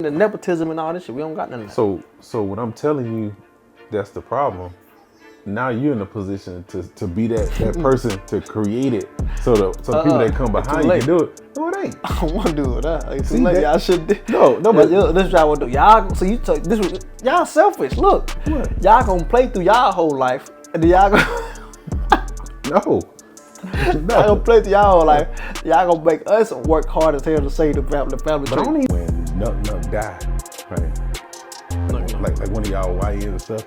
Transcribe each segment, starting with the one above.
The nepotism and all this shit, we don't got none of that. So when I'm telling you, that's the problem. Now you're in a position to be that person to create it, so the people that come behind you can do it. No, it ain't. I don't want to do it. It's too late. Y'all should. No, but this is what y'all want to do. Y'all, so this was y'all selfish. Look, what? Y'all gonna play through y'all whole life, and then y'all gonna No. y'all gonna play through y'all whole life. Y'all gonna make us work hard as hell to save the family But tree. only when Nuck died, right? Like one of y'all YNs and stuff,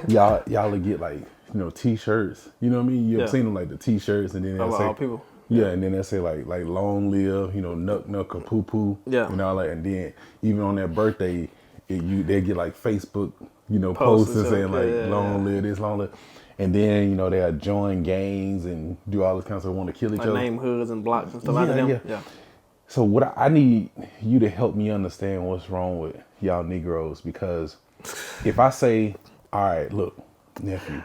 y'all will get like, T-shirts. You know what I mean? You ever seen them, like the T-shirts, and then they'll say, all people. Yeah, and then they say like long live, Nuck or poo poo. Yeah. And all that. And then even on their birthday, they get like Facebook, posts and saying like long live this, long live. And then, they'll join gangs and do all this kind of stuff, want to kill each other. Name hoods and blocks and stuff like that. Yeah. So what I need you to help me understand what's wrong with y'all Negroes, because if I say, all right, look, nephew,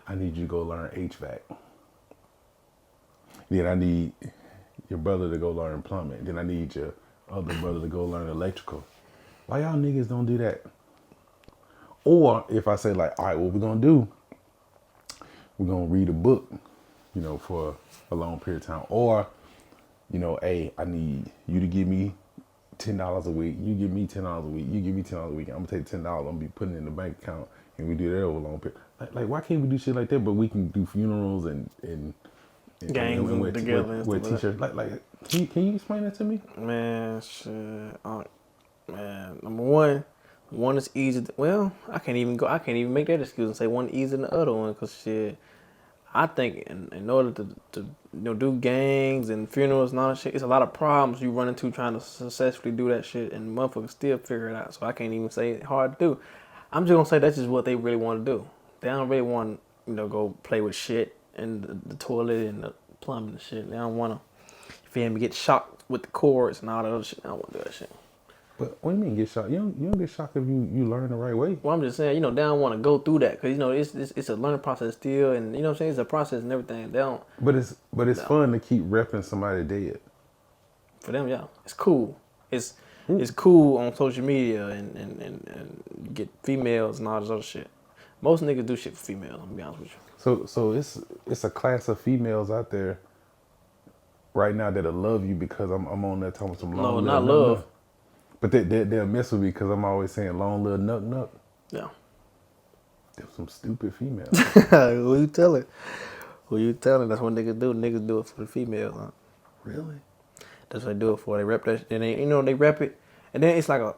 I need you to go learn HVAC. Then I need your brother to go learn plumbing. Then I need your other brother to go learn electrical. Why y'all niggas don't do that? Or if I say like, all right, what we're gonna do, we're gonna read a book, for a long period of time. Or, hey, I need you to give me $10 a week. You give me $10 a week. You give me $10 a week. I'm gonna take $10. I'm gonna be putting it in the bank account, and we do that over a long period. Like why can't we do shit like that? But we can do funerals and gangs and together wear t-shirts. Like can you explain that to me? Man, shit. Man, number one is easy. I can't even make that excuse and say one easier than the other one, because shit. I think in order to do gangs and funerals and all that shit, it's a lot of problems you run into trying to successfully do that shit, and motherfuckers still figure it out. So I can't even say it's hard to do. I'm just gonna say that's just what they really want to do. They don't really want go play with shit and the toilet and the plumbing and shit. They don't want to, get shocked with the cords and all that other shit. I don't want to do that shit. But what do you mean get shocked? You don't get shocked if you learn the right way. Well, I'm just saying, they don't want to go through that, because it's a learning process still, and what I'm saying, it's a process and everything. They don't. But it's fun to keep repping somebody dead. For them, yeah, it's cool. It's cool on social media and get females and all this other shit. Most niggas do shit for females. I'm gonna be honest with you. So it's a class of females out there right now that'll love you because I'm on there talking some long. No, not love. Nuck. But they'll mess with me because I'm always saying long little nuck. Yeah. They're some stupid females. Who you telling? That's what niggas do. Niggas do it for the females, huh? Really? That's what they do it for. They rep that, and they rep it, and then it's like a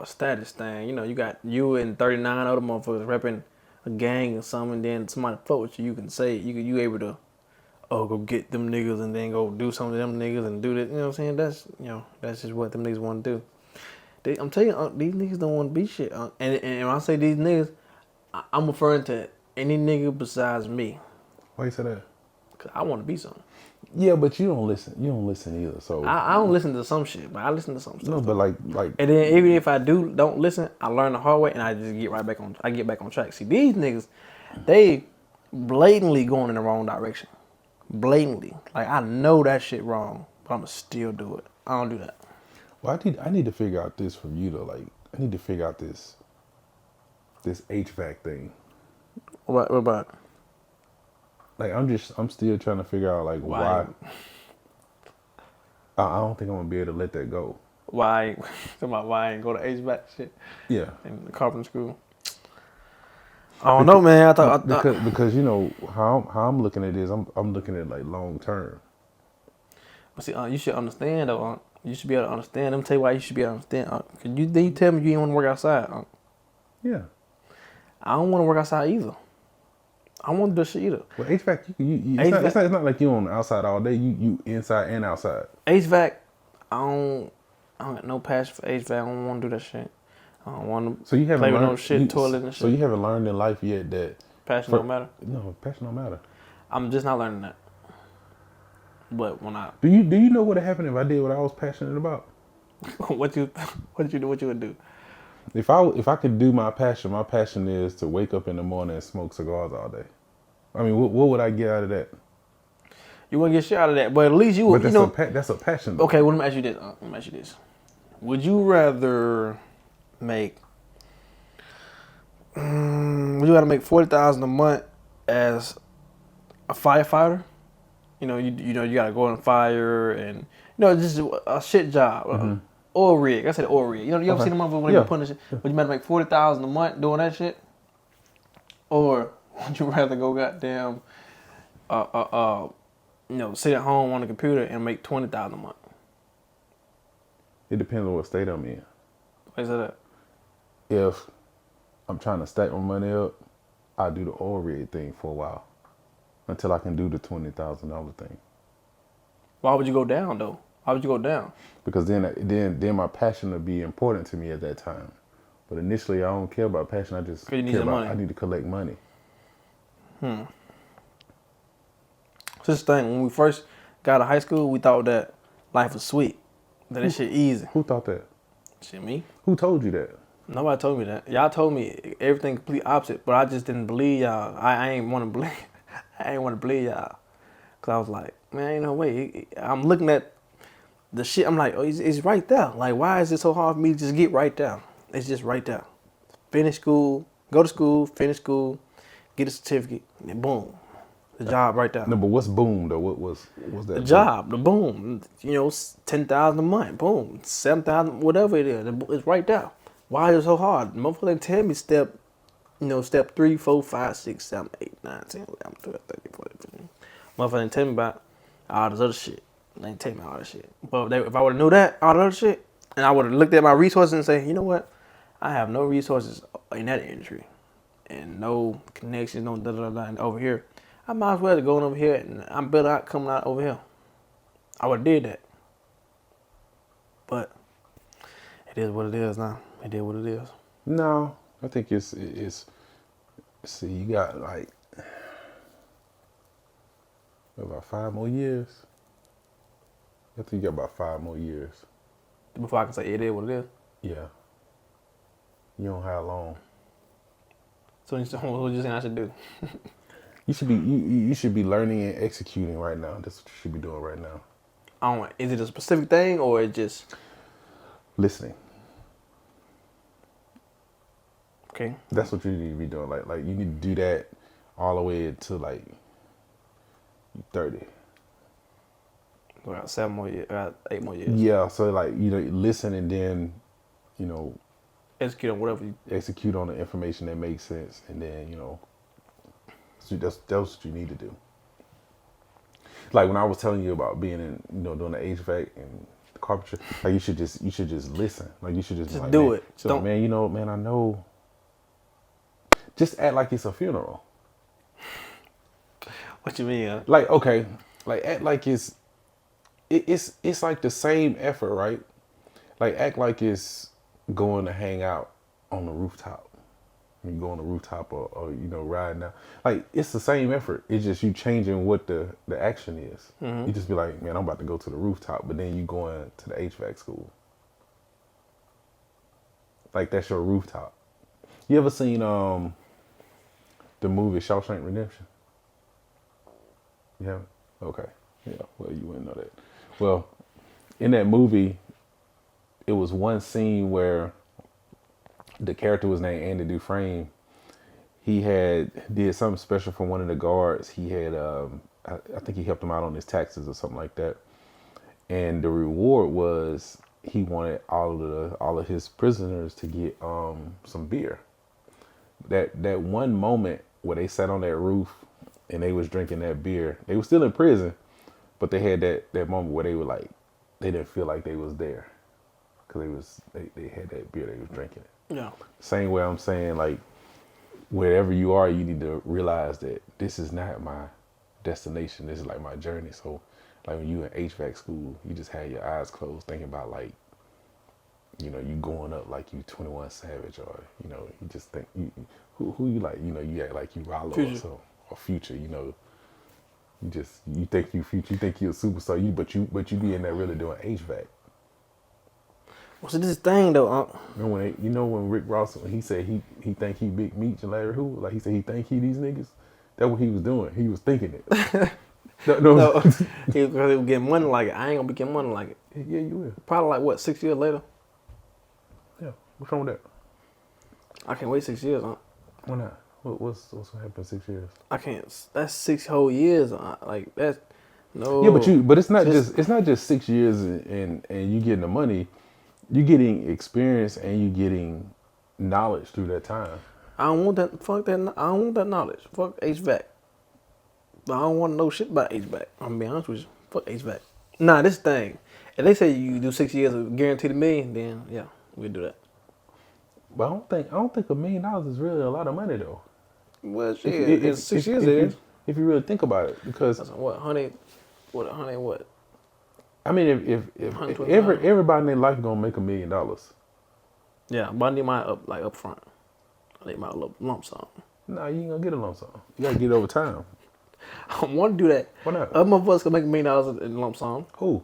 status thing. You got you and 39 other motherfuckers repping a gang or something, and then somebody fuck with you. You can say you able to. Go get them niggas and then go do some of them niggas and do that. You know what I'm saying? That's just what them niggas want to do. I'm telling you, these niggas don't want to be shit. And when I say these niggas, I'm referring to any nigga besides me. Why you say that? Cause I want to be something. Yeah, but you don't listen. You don't listen either. So I don't listen to some shit, but I listen to some stuff. No, but like. And then even if I don't listen, I learn the hard way and I just get right back on. I get back on track. See, these niggas, they blatantly going in the wrong direction. Blatantly, like I know that shit wrong, but I'ma still do it. I don't do that. Well, I need to figure out this from you though. Like I need to figure out this HVAC thing. What about? Like I'm still trying to figure out like why. I don't think I'm gonna be able to let that go. Why? Talking about why I ain't go to HVAC shit? Yeah. In the carpenter school. I don't know, man. I thought because how I'm looking at this, I'm looking at like long term. But see, you should understand though. You should be able to understand. Let me tell you why you should be able to understand. Then you tell me you ain't want to work outside. Yeah. I don't want to work outside either. I don't want to do shit either. Well, HVAC, it's not like you on the outside all day. You inside and outside. HVAC, I don't got no passion for HVAC. I don't want to do that shit. I don't want to play with no shit, toilet and shit. So you haven't learned in life yet that passion don't matter? No, passion don't matter. I'm just not learning that. But when I do you know what would happen if I did what I was passionate about? What you would do? If I could do my passion is to wake up in the morning and smoke cigars all day. I mean, what would I get out of that? You want to get shit out of that, but at least you But you that's know. that's a passion. Though. Okay, well, let me ask you this. Let me ask you this. Would you rather make? Would you rather make 40,000 a month as a firefighter? You know you gotta go on fire and just a shit job. Oil rig. I said oil rig. You ever Okay. seen the motherfucker when Yeah. they be putting this shit? Would you rather make 40,000 a month doing that shit, or would you rather go goddamn, sit at home on the computer and make 20,000 a month? It depends on what state I'm in. Why is that? If I'm trying to stack my money up, I do the oil rig thing for a while until I can do the $20,000 thing. Why would you go down though? Why would you go down? Because then my passion would be important to me at that time. But initially, I don't care about passion. I just 'Cause you need care some about money. I need to collect money. So this thing, when we first got out of high school, we thought that life was sweet. That this shit easy. Who thought that? Shit, me? Who told you that? Nobody told me that. Y'all told me everything complete opposite, but I just didn't believe y'all. I ain't want to believe. I ain't want to believe y'all. Cause I was like, man, ain't no way. I'm looking at the shit. I'm like, oh, it's right there. Like, why is it so hard for me to just get right there? It's just right there. Finish school, go to school, finish school, get a certificate, and then boom, the job right there. No, but what's boom though? What's that? The job, the boom, 10,000 a month, boom, 7,000, whatever it is, it's right there. Why is it so hard? Motherfucker didn't tell me step 3, 4, 5, 6, 7, 8, 9, 10, 11, 12, 13, 14, 15. Motherfucker didn't tell me about all this other shit. They didn't tell me all that shit. But if I would have knew that, all that other shit, and I would have looked at my resources and say, you know what? I have no resources in that industry and no connections, no da-da-da-da and over here. I might as well go over here and I'm better out coming out over here. I would have did that. But it is what it is now. It is what it is. No, I think it's. See, you got like about 5 more years. I think you got about 5 more years. Before I can say it is what it is. Yeah. You don't have long. So what you saying I should do? You should be learning and executing right now. That's what you should be doing right now. Is it a specific thing or it just Listening. okay? That's what you need to be doing. Like you need to do that all the way until like 30. We got 7 more years. 8 more years. Yeah. So like listen and then Execute on whatever you. execute on the information that makes sense, and then so that's what you need to do. Like when I was telling you about being in doing the HVAC and the carpentry, like you should just listen. Like you should just be like, do man, it. So Don't- man, I know. Just act like it's a funeral. What you mean? Like okay, like act like it's like the same effort, right? Like act like it's going to hang out on the rooftop. You go on the rooftop or riding out. Like it's the same effort. It's just you changing what the action is. You just be like, man, I'm about to go to the rooftop, but then you going to the HVAC school. Like that's your rooftop. You ever seen the movie Shawshank Redemption? You haven't? Okay. Yeah. Well, you wouldn't know that. Well, in that movie, it was one scene where the character was named Andy Dufresne. He did something special for one of the guards. He had, I think he helped him out on his taxes or something like that. And the reward was he wanted all of his prisoners to get some beer. That one moment where they sat on that roof and they was drinking that beer. They were still in prison, but they had that moment where they were like, they didn't feel like they was there because they had that beer, they was drinking it. Yeah. Same way I'm saying, like, wherever you are, you need to realize that this is not my destination. This is like my journey. So, like when you in HVAC school, you just had your eyes closed, thinking about like, you going up like you 21 Savage, or you just think who you like. You act like you Rollo or Future. You think you Future. You think you're a superstar. But you be in there really doing HVAC. Well, so this thing though, When Rick Ross, when he said he think he Big Meech and Larry Hoover, like he said he think he these niggas. That's what he was doing. He was thinking it. No, he was getting money like it. I ain't gonna be getting money like it. Yeah, you will. Probably like what, 6 years later? Yeah. What's wrong with that? I can't wait 6 years. Why not? What's gonna happen in 6 years? I can't. That's 6 whole years. Like that's no. Yeah, but it's not just 6 years and you getting the money. You getting experience and you getting knowledge through that time. I don't want that. Fuck that. I don't want that knowledge. Fuck HVAC. I don't want to know shit about HVAC. I'm gonna be honest with you. Fuck HVAC. Nah, this thing. If they say you do 6 years of guaranteed $1 million, then yeah, we do that. But I don't think $1 million is really a lot of money though. Well, shit, it's 6 years. It is. If you really think about it, because that's what 100. What? I mean, if everybody in their life gonna make $1 million. Yeah, but I need mine up front. I need my lump sum. Nah, you ain't gonna get a lump sum. You gotta get it over time. I don't want to do that. Why not? Other of us can make $1 million in lump sum. Who?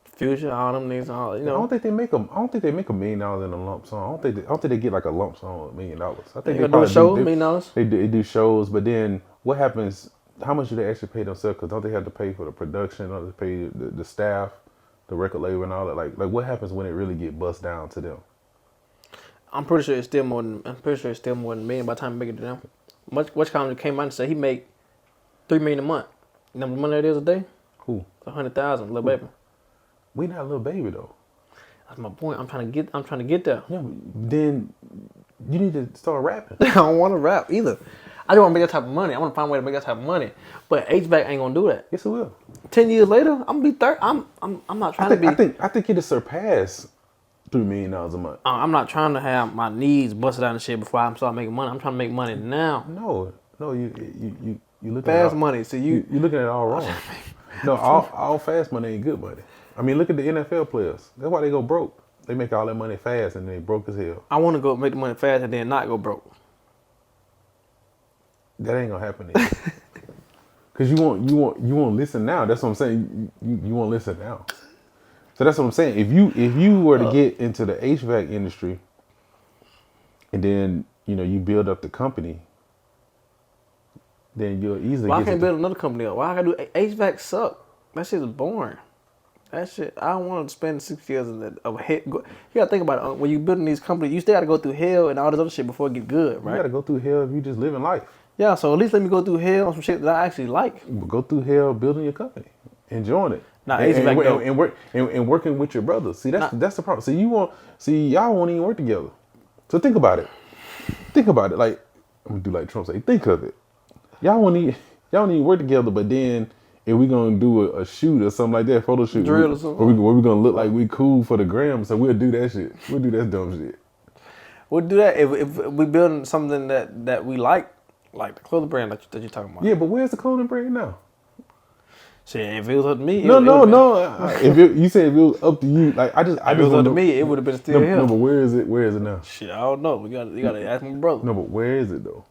Future, all them niggas, all you know. I don't think they make $1 million in a lump sum. I don't think they get like a lump sum of $1 million. I think they do a show, $1 million. They do shows, but then what happens? How much do they actually pay themselves? Because don't they have to pay for the production? Don't they pay the staff, the record label, and all that? Like what happens when it really get bust down to them? I'm pretty sure it's still more than $1 million by the time you make it to them. Which company came out and said he make $3 million a month? You know how much money that is a day? Who? 100,000, little baby. We not a little baby though. That's my point. I'm trying to get there. Yeah, then you need to start rapping. I don't want to rap either. I don't want to make that type of money. I want to find a way to make that type of money. But HVAC ain't gonna do that. Yes, it will. 10 years later, I'm gonna be 30. I'm not trying to be. I think it'll surpass $3 million a month. I'm not trying to have my needs busted out and shit before I start making money. I'm trying to make money now. No, you looking fast at money. So you looking at it all wrong. No, all fast money ain't good money. I mean, look at the NFL players. That's why they go broke. They make all that money fast and they broke as hell. I want to go make the money fast and then not go broke. That ain't gonna happen. Cause you won't listen now. That's what I'm saying. You won't listen now. So that's what I'm saying. If you were to get into the HVAC industry, and then you build up the company, then you'll easily. Why I can't build another company up? Why I gotta do HVAC? Suck. That shit is boring. That shit, I don't want to spend 6 years of hell. You gotta think about it. When you building these companies, you still gotta go through hell and all this other shit before it get good, right? You gotta go through hell if you just living life. Yeah, so at least let me go through hell on some shit that I actually like. Go through hell building your company, enjoying it, and working with your brothers. See, that's the problem. Y'all won't even work together. So think about it. Like I'm gonna do like Trump say. Think of it. Y'all won't even work together, but then. If we gonna do a shoot or something like that, photo shoot, drill or something, where we gonna look like we cool for the gram, so we'll do that shit. We'll do that dumb shit. We'll do that if we building something that we like the clothing brand that you're talking about. Yeah, but where's the clothing brand now? Shit, if it was up to me, no. You said if it was up to you, like if it was up to me, it would have been still here. No, but where is it? Where is it now? Shit, I don't know. You gotta ask my brother. No, but where is it though?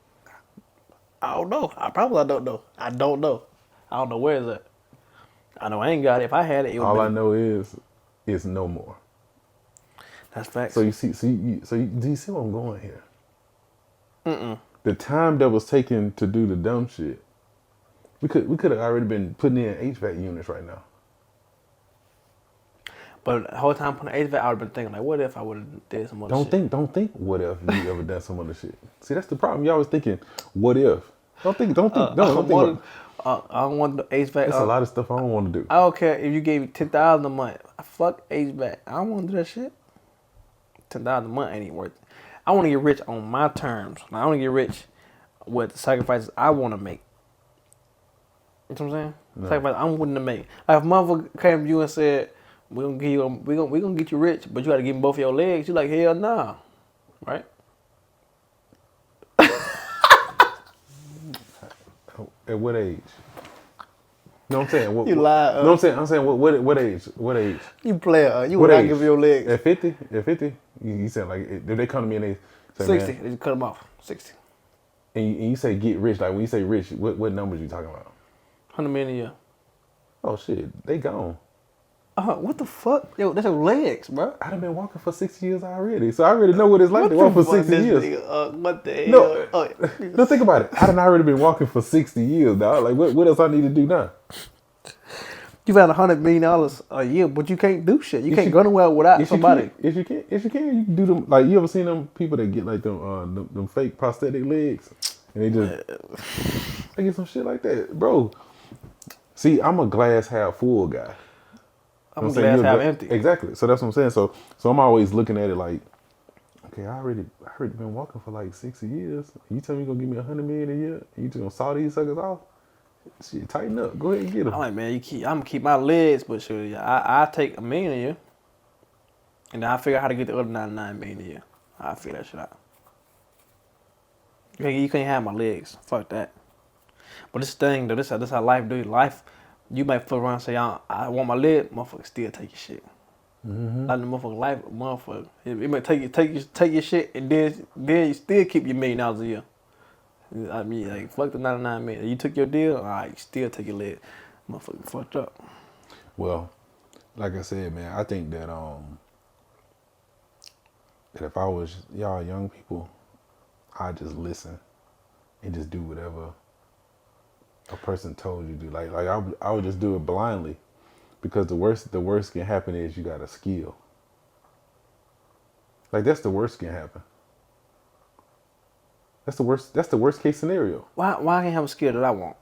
I don't know. I don't know. I don't know. I don't know where is it. I know I ain't got it. If I had it, all I know is it's no more. That's facts. So do you see where I'm going here? The time that was taken to do the dumb shit, we could have already been putting in HVAC units right now. But the whole time putting HVAC, I would have been thinking like, what if I would have did some other shit? Don't think. What if you ever done some other shit? See, that's the problem. You always thinking, what if? Don't think. I don't want the HVAC. There's a lot of stuff I don't want to do. I don't care if you gave me $10,000 a month. Fuck HVAC. I don't want to do that shit. $10,000 a month ain't even worth it. I want to get rich on my terms. I want to get rich with the sacrifices I want to make. You know what I'm saying? No. Sacrifices I'm willing to make. Like if a motherfucker came to you and said, "We're gonna get you rich, but you got to give me both of your legs," you like, hell nah, right? At what age? You know what I'm saying? You lie. No, I'm saying what age? What age? You player. You would not give your legs. At 50? At 50? You said like if they come to me and they say 60. Man, they just cut them off. 60. And you say get rich. Like when you say rich, what numbers you talking about? 100 million a year. Oh shit, they gone. What the fuck? Yo, that's your legs, bro. I done been walking for 6 years already, so I already know what it's like to walk for 60 years. What the hell? No, think about it. I done already been walking for 60 years, dog. Like, what else I need to do now? You've had $100 million a year, but you can't do shit. You Yes, can't you- go nowhere without Yes, you somebody. can. Yes, you can. Yes, you can. You can do them. Like, you ever seen them people that get like them fake prosthetic legs, and they get some shit like that, bro. See, I'm a glass half full guy. I'm You know what a glass You're half empty. Exactly. So that's what I'm saying. So I'm always looking at it like, okay, I already been walking for like 60 years. You tell me you're gonna give me $100 million a year, and you just gonna saw these suckers off? Shit, tighten up. Go ahead and get them. I'm like, man, I'm gonna keep my legs, but sure, I take $1 million a year, and then I figure out how to get the other 99 million a year. I figure that shit out. You can't have my legs. Fuck that. But this thing though, this how life do. Life, you might fuck around and say, I want my leg, motherfucker still take your shit. Like the motherfucker life, motherfucker. It might take your shit, and then you still keep your $1 million a year. I mean, like, fuck the 99 million. You took your deal, all right, you still take your leg. Motherfucker fucked up. Well, like I said, man, I think that that if I was y'all young people, I'd just listen and just do whatever a person told you to do. Like I would just do it blindly, because the worst can happen is you got a skill. Like, that's the worst can happen. That's the worst case scenario. Why I can't have a skill that I want?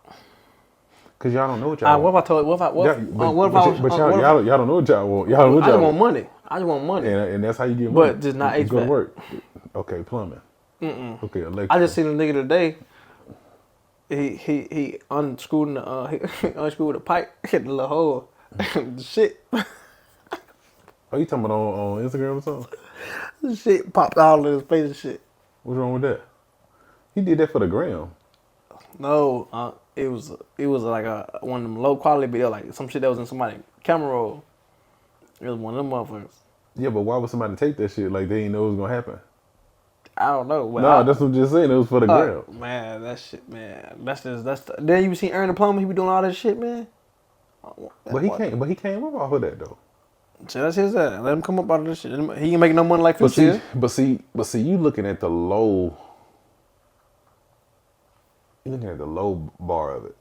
Cause y'all don't know what y'all want. What if I told? What if I? What? Yeah, If, what if I was? but what if- y'all don't know what y'all want. Y'all don't know what I y'all just want want. money. I just want money. And that's how you get money. But just not You go to HVAC. work. Okay, plumbing. Okay, electrical. I just seen a nigga today. He unscrewed he unscrewed the pipe, hit the little hole. The shit, Oh, you talking about on Instagram or something? the shit popped all in his face and shit. What's wrong with that? He did that for the gram. No, it was like one of them low quality video, like some shit that was in somebody's camera roll. It was one of them motherfuckers. Yeah, but why would somebody take that shit like they didn't know it was gonna happen? I don't know. But No, that's what I'm just saying. It was for the gram. Man, that shit, man. Then you see Aaron the plumber, he be doing all this shit, man. But he came up off of that though. So that's his ass. Let him come up out of this shit. He ain't making no money like But Future. but see, you looking at the low. You looking at the low bar of it.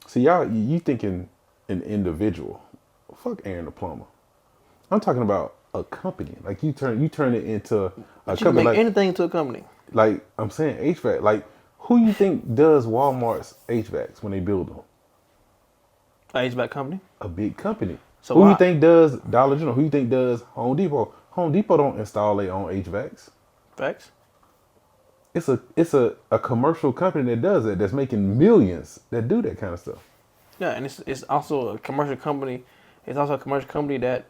See, y'all, you thinking an individual. Fuck Aaron the plumber. I'm talking about a company. Like, you turn it into a You can company. make Like, anything to a company. like I'm saying, HVAC. Like, who you think does Walmart's HVACs when they build them? A HVAC company. A big company. So who why? you think does Dollar General? Who you think does Home Depot? Home Depot don't install their own HVACs. Facts. It's a commercial company that does it, that's making millions, that do that kind of stuff. Yeah, and it's also a commercial company. It's also a commercial company that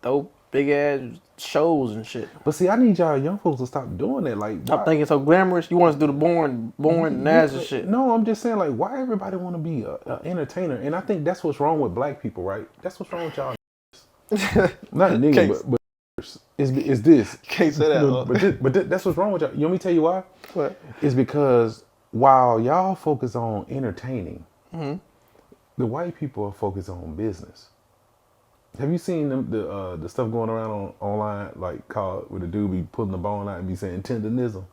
throw big ass shows and shit. But see, I need y'all young folks to stop doing that. Like, Stop thinking so glamorous. You want us to do the boring, nasty shit. No, I'm just saying, like, why everybody want to be a entertainer? And I think that's what's wrong with black people, right? That's what's wrong with y'all. Not niggas, but is this. Can't say that. No, but that's what's wrong with y'all. You want me to tell you why? What? It's because while y'all focus on entertaining, Mm-hmm. the white people are focused on business. Have you seen the stuff going around online, like, called, where the dude be pulling the bone out and be saying tendonism?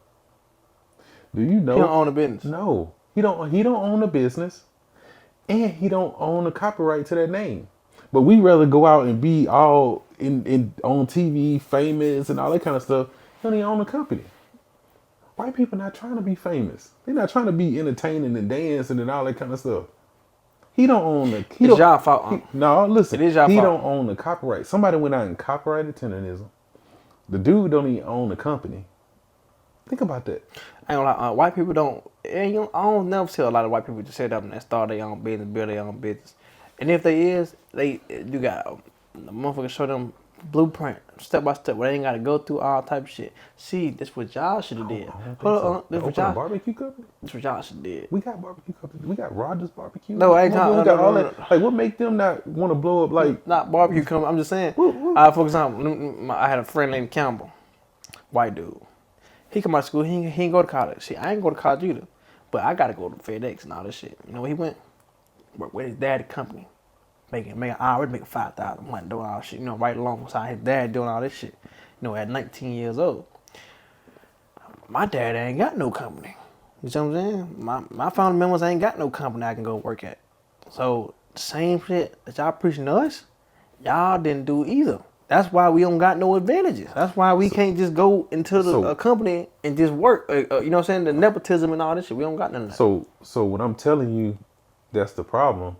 Do you know? He don't own a business. No, he don't. He don't own a business, and he don't own the copyright to that name. But we rather go out and be all in on TV, famous and all that kind of stuff. He don't even own a company. White people not trying to be famous. They're not trying to be entertaining and dancing and all that kind of stuff. He don't own the. It's y'all fault. No, listen. It is y'all he fault. don't own the copyright. Somebody went out and copyrighted tendonism. The dude don't even own the company. Think about that. I ain't gonna lie, white people don't. I don't never see a lot of white people just sit up and start their own business, build their own business. And if you got the motherfucker show them blueprint, step by step, where they ain't gotta go through all type of shit. See, this what y'all should have did. Hold on, this what Open a y'all. barbecue company. This what y'all should have did. We got barbecue companies. We got Rogers Barbecue. No, I ain't talking. We got No, all no, that. Like, what make them not want to blow up? Like, Not barbecue company. I'm just saying. For example, I had a friend named Campbell, white dude. He come out of school. He ain't go to college. See, I ain't go to college either, but I gotta go to FedEx and all this shit. You know where he went? Work with his dad's company, making already making $5,000 a month, doing all shit. You know, right alongside his dad doing all this shit. You know, at 19 years old. My dad ain't got no company. You see what I'm saying? My family members ain't got no company I can go work at. So same shit that y'all preaching to us, y'all didn't do either. That's why we don't got no advantages. That's why we can't just go into a company and just work. You know what I'm saying? The nepotism and all this shit. We don't got none of that. So what I'm telling you, that's the problem.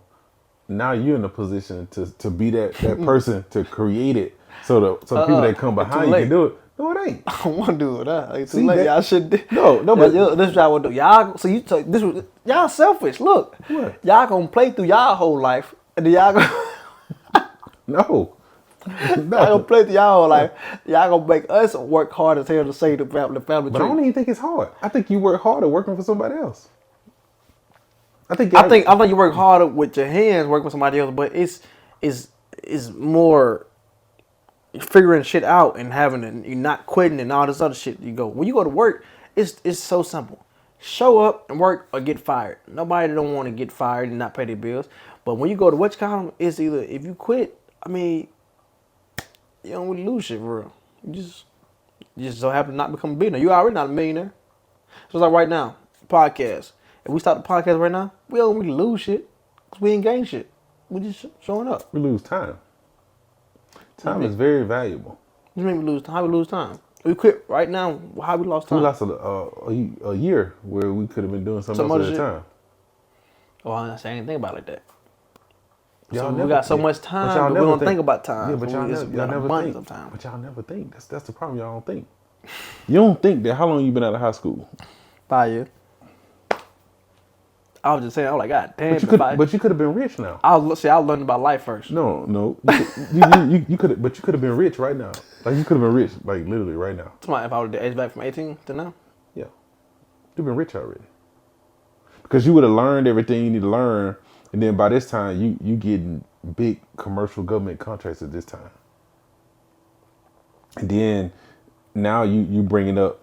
Now you're in a position to be that person to create it. So the people that come behind you can do it. No, it ain't. I don't want to do it. It's too See, late. Y'all should. No, but this is what y'all want to do. Y'all. So this was y'all selfish. Look, what? Y'all gonna play through y'all whole life, and then y'all gonna No. y'all gonna play through y'all whole life. Y'all gonna make us work hard as hell to save the family But tree. I don't even think it's hard. I think you work harder working for somebody else. I think you work harder with your hands working with somebody else, but it's more figuring shit out and you're not quitting and all this other shit. When you go to work, it's so simple. Show up and work or get fired. Nobody don't want to get fired and not pay their bills. But when you go to which column, it's either if you quit, I mean, you don't really lose shit for real. You just so happen to not become a billionaire. You already not a millionaire. So it's like right now, podcast. If we start the podcast right now, we don't really lose shit because we ain't gain shit. We just showing up. We lose time. Time is very valuable. What do you mean we lose time? How we lose time? We quit right now. How we lost time? We lost a year where we could have been doing something else at the time. Oh, I'm not saying anything about it like that. Y'all we got so much time, but we don't think about time. Yeah, but y'all never think. Of time. But y'all never think. That's the problem. Y'all don't think. You don't think that. How long you been out of high school? 5 years. I was just saying, I was like, God damn. But you could have been rich now. I learned about life first. No. You could have been rich right now. Like you could have been rich, like literally right now. If I would have aged back from 18 to now? Yeah. You've been rich already. Because you would have learned everything you need to learn, and then by this time you getting big commercial government contracts at this time. And then now you bringing up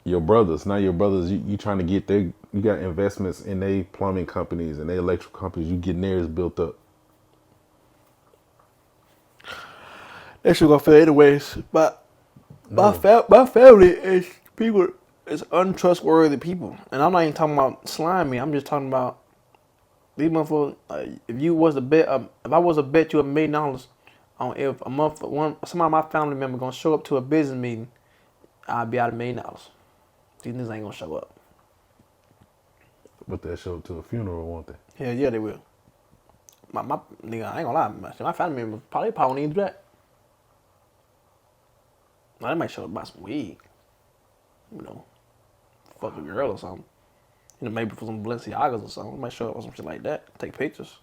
your brothers. Now your brothers, you trying to get you got investments in they plumbing companies and they electrical companies. You getting theirs built up. That shit gonna fail anyways. But my family is people is untrustworthy people, and I'm not even talking about slimy. I'm just talking about these motherfuckers. If I was to bet you $1 million on if somebody of my family member gonna show up to a business meeting, I'd be out $1 million. These niggas ain't gonna show up. But they'll show up to a funeral, won't they? Hell yeah, they will. My nigga, I ain't gonna lie. My family members probably won't even do that. Now, they might show up to buy some weed. Fuck a girl or something. Maybe for some Balenciagas or something. They might show up or some shit like that. Take pictures.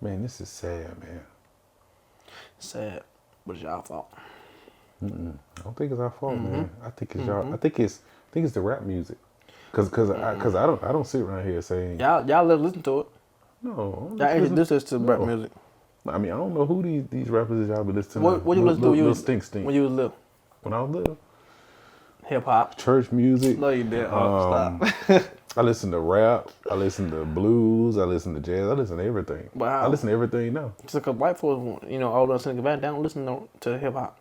Man, this is sad, man. Sad, but it's y'all fault. I don't think it's our fault, man. I think it's y'all. I think it's the rap music. Cause I don't sit around here saying y'all listen to it. No, y'all introduce us to rap music. I mean, I don't know who these rappers y'all be listening to. What you listen to when you was little? When I was little, hip hop, church music. No, you didn't. Stop. I listen to rap. I listen to blues. I listen to jazz. I listen to everything. Wow. I listen to everything now. Just because white folks, older than Silicon Valley, they don't listen to hip hop.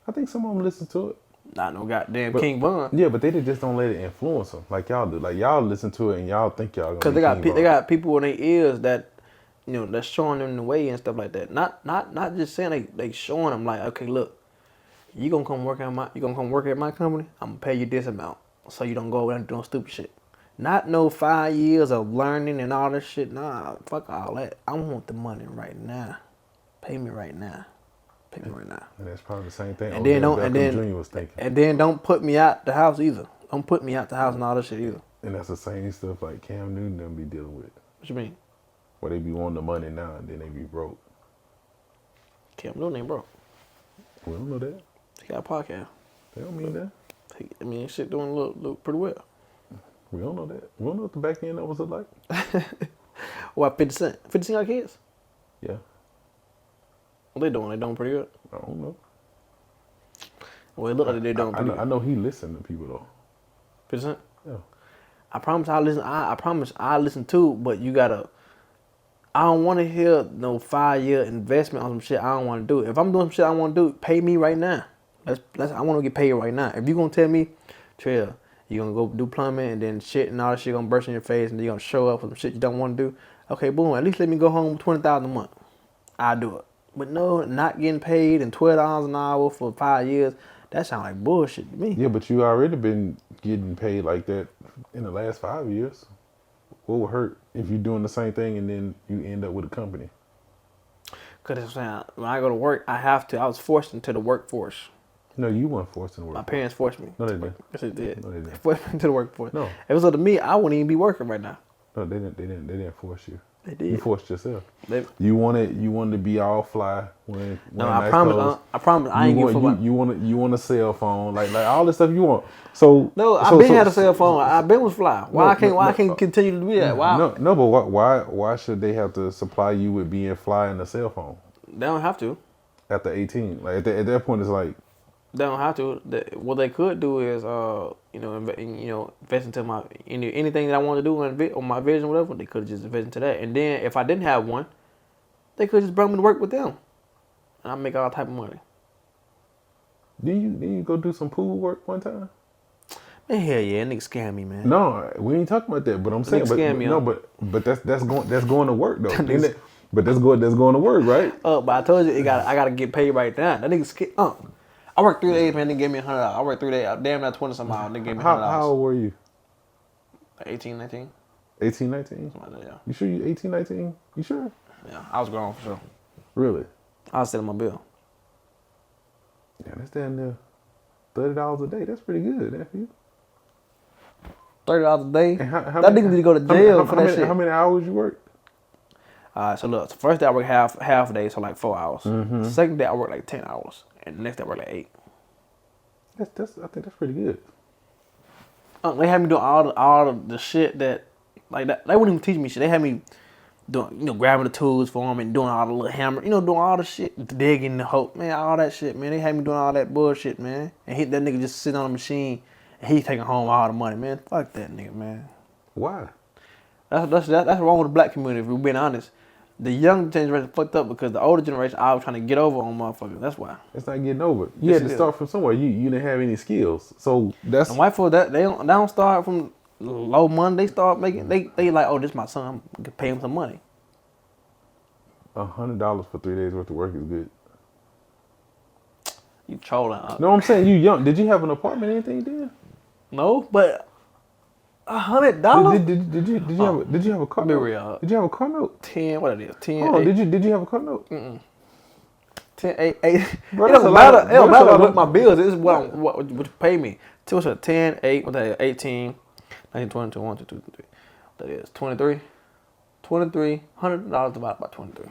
I think some of them listen to it. Not no goddamn King Von. Yeah, but they just don't let it influence them like y'all do. Like y'all listen to it and y'all think y'all gonna. Because they got people in their ears that, that's showing them the way and stuff like that. Not just saying they showing them like, okay, look, you gonna come work at my company. I'm gonna pay you this amount so you don't go over there and doing stupid shit. Not no 5 years of learning and all this shit. Nah, fuck all that. I want the money right now. Pay me right now. And that's probably the same thing. And then Jr. was thinking. And then don't put me out the house either. Don't put me out the house and all that shit either. And that's the same stuff like Cam Newton them be dealing with. What you mean? Where they be wanting the money now and then they be broke. Cam Newton ain't broke. We don't know that. He got a podcast. They don't mean that. Shit doing look pretty well. We don't know that. We don't know what the back end of was like. What, 50 Cent? 50 Cent got kids? Yeah. What they doing? They doing pretty good? I don't know. Well, it look like they're doing pretty good. I know he listen to people though. 50 Cent? Yeah. I promise I listen. I promise I listen too, but you gotta. I don't want to hear no 5-year investment on some shit I don't want to do. If I'm doing some shit I want to do, pay me right now. I want to get paid right now. If you gonna tell me, Trell, You gonna go do plumbing and then shit and all that shit gonna burst in your face and you gonna show up for some shit you don't want to do. Okay, boom. At least let me go home with $20,000 a month. I do it. But no, not getting paid and $12 an hour for 5 years. That sound like bullshit to me. Yeah, but you already been getting paid like that in the last 5 years. What would hurt if you're doing the same thing and then you end up with a company? Because when I go to work, I have to. I was forced into the workforce. No, you weren't forced to work. My parents forced me. No, they didn't. Yes, they did. No, they They didn't. forced me into the workforce. No. If it was up to me, I wouldn't even be working right now. No, they didn't. They didn't force you. They did. You forced yourself. They, You wanted to be all fly when no, nice I promise. clothes. I promise. I ain't giving fuck. You want a cell phone, like all this stuff you want. So No, so, I been had a cell phone. I been was fly. Why I can't continue to do that? Why? No, but why should they have to supply you with being fly and a cell phone They don't have to. after 18? Like at that point, it's like They don't have to. What they could do is, invest into my anything that I want to do on my vision, whatever. They could just invest into that. And then if I didn't have one, they could just bring me to work with them, and I make all type of money. Didn't you go do some pool work one time? Man, hell yeah, nigga scam me, man. No, we ain't talking about that. But I'm saying, but that's going to work though. But that's going to work, right? But I told you I gotta get paid right now. That nigga I worked 3 days, man. They gave me $100. I worked 3 days. Damn, that 20 some miles. They gave me $100. How old were you? 18, 19. 18, 19? Something like that, yeah. You sure you 18, 19? You sure? Yeah, I was grown for sure. Really? I was selling my bill. Yeah, that's damn near $30 a day. That's pretty good, nephew. $30 a day. And That nigga need to go to jail for that shit. How many hours you work? So look, the first day I work half a day, so like 4 hours. The second day I work like 10 hours, and the next day I work like 8. I think that's pretty good. They had me doing all the shit that like that. They wouldn't even teach me shit. They had me doing grabbing the tools for them and doing all the little hammer, doing all the shit, digging the hole, man, all that shit, man. They had me doing all that bullshit, man. And that nigga just sitting on the machine and he taking home all the money, man. Fuck that nigga, man. Why? That's wrong with the black community. If we're being honest. The young generation fucked up because the older generation I was trying to get over on motherfuckers. That's why. It's not getting over. You had to start from somewhere. You didn't have any skills, so that's. And white folks they don't start from low money. They start making they like, oh, this is my son. I'm gonna pay him some money. $100 for 3 days worth of work is good. You trolling? No, I'm saying you young. Did you have an apartment or anything then? No, but $100. Did you have a car Be note? real. Did you have a car note? 10. What it is? 10. Oh, 8, did you have a car note? 10, 8, 8. Bro, It that's a don't lot matter. of- It don't that's a lot matter what of- my bills. This is what you pay me. So what's 10, 8, what that is? 18, 19, 20, 21, 22, 23. That is 23. $100 divided by 23.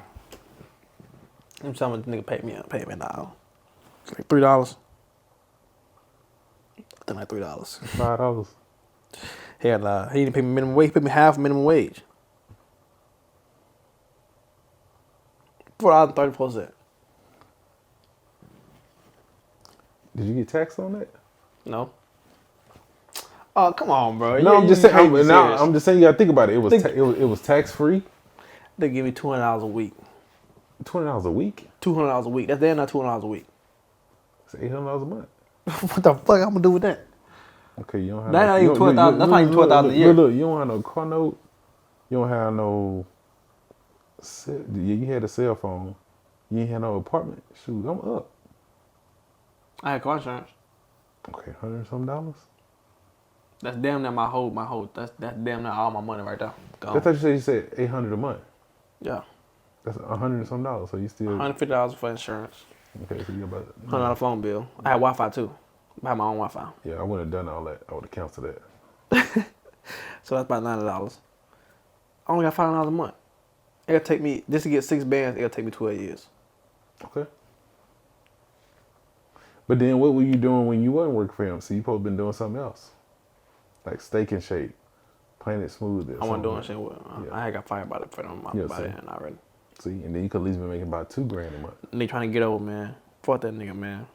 I'm telling the nigga pay me now. It's like $3. I think like $3. $5. Hell nah. He didn't pay me minimum wage. He paid me half minimum wage. $4.34. Did you get taxed on that? No. Oh, come on, bro. No, I'm just saying. I'm just saying. You gotta think about it. It was tax free. They give me $200 a week. $20 a week. $200 a week. That's damn not $200 a week. It's $800 a month. What the fuck I'm gonna do with that? Okay, you don't have. That's not even $12,000. That's not even $12,000 a year. Look, you don't have no car note. You don't have no. You had a cell phone. You ain't had no apartment. Shoot, I'm up. I had car insurance. Okay, $100-something. That's damn near my whole. That's damn near all my money right there. I thought you said $800 a month. Yeah. That's $100-something. So you still $150 for insurance. okay? So you about $100 phone bill. I had Wi-Fi too. I had my own Wi-Fi. Yeah, I wouldn't have done all that. I would have canceled that. So that's about $90. I only got $5 a month. It'll take me just to get 6 bands. It'll take me 12 years. Okay. But then what were you doing when you wasn't working for him? So you probably been doing something else, like Steak and Shake, Planet Smoothie. I wasn't doing shit. Yeah. I had got fired by them and already. See, and then you could at least be making about $2,000 a month. And they trying to get over, man. Fuck that nigga, man.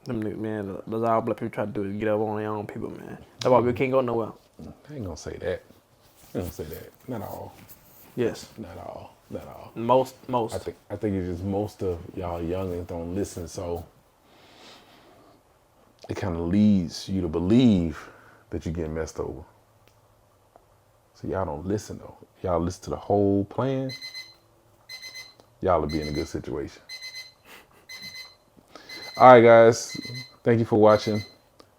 Them niggas, man, those all black people try to do is get over on their own people, man. That's why we can't go nowhere. I ain't gonna say that. I ain't gonna say that. Not all. Yes. Not all. Not all. Most. I think it's just most of y'all youngins don't listen. So it kind of leads you to believe that you're getting messed over. So y'all don't listen though. Y'all listen to the whole plan. Y'all will be in a good situation. All right, guys. Thank you for watching.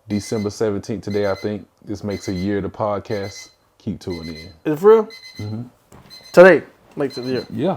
December 17th today, I think. This makes a year of the podcast. Keep tuning in. Is it for real? Today makes it a year. Yeah.